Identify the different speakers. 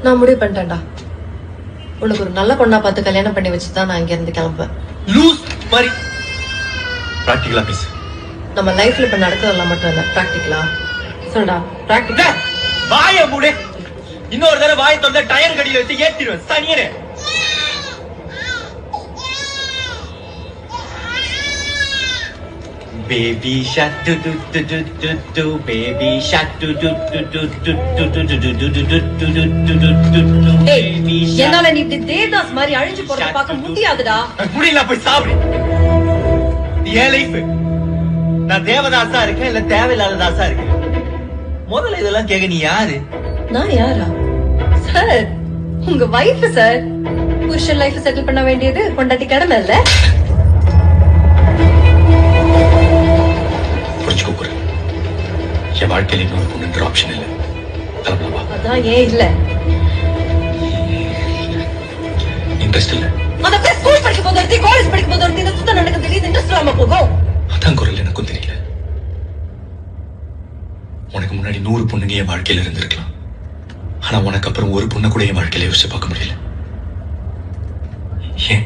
Speaker 1: நான் முடிவு பண்ணிட்டேன்டா. உனக்கு ஒரு நல்ல பொண்ணா பார்த்து கல்யாணம் பண்ணி வச்சுதான் நான் இங்க இருந்து கிளம்புவேன்.
Speaker 2: லூஸ் மாதிரி பிராக்டிகலா பேசு.
Speaker 1: நம்ம லைஃப்ல இப்ப நடக்கிறதெல்லாம் மட்டும் இல்ல, பிராக்டிகலா சொல்றா. பிராக்டிகலா
Speaker 2: வாய மூடு. இன்னொரு தடவை வாய தொந்த டயர் கடியில வச்சு ஏத்திடுவேன் சனியனே. Baby shark do do do do do do, baby shark do do do do do do do do do do do do do do do do. Baby shark.
Speaker 1: என்னால நீ இப்படி தேவதாஸ் மாதிரி அழிஞ்சு போறத பார்க்க முடியாதுடா.
Speaker 2: முடியல, போய் சாப்பிடு. ஏன் லைஃப்? நான் தேவதாசா இருக்கேன் இல்ல தேவையில்லாத தாசா இருக்கேன்? முதல்ல இதெல்லாம் கேட்க நீ யாரு?
Speaker 1: நான் யாரா? சார், உங்க வைஃப் சார். புருஷன் லைஃப் செட்டில் பண்ண வேண்டியது பொண்டாட்டி கடமை இல்ல?
Speaker 2: புரிஞ்சுக்கோ, என் வாழ்க்கையில இன்னொரு பொண்ணுன்ற ஆப்ஷன் இல்ல. கிளம்பலாமா?
Speaker 1: அதான் ஏன் இல்ல?
Speaker 2: இன்ட்ரெஸ்ட் இல்ல.
Speaker 1: அந்த பேர் ஸ்கூல் படிக்கும் போது ஒருத்தி, காலேஜ் படிக்கும் போது ஒருத்தி, இந்த சுத்தம் நடக்க தெரியுது, இன்ட்ரெஸ்ட் இல்லாம போகும்.
Speaker 2: அதான் குரல் எனக்கும் தெரியல. உனக்கு முன்னாடி 100 பொண்ணுங்க என் வாழ்க்கையில இருந்திருக்கலாம். ஆனா உனக்கு அப்புறம் ஒரு பொண்ணை கூட என் வாழ்க்கையில யோசிச்சு பார்க்க முடியல. ஏன்?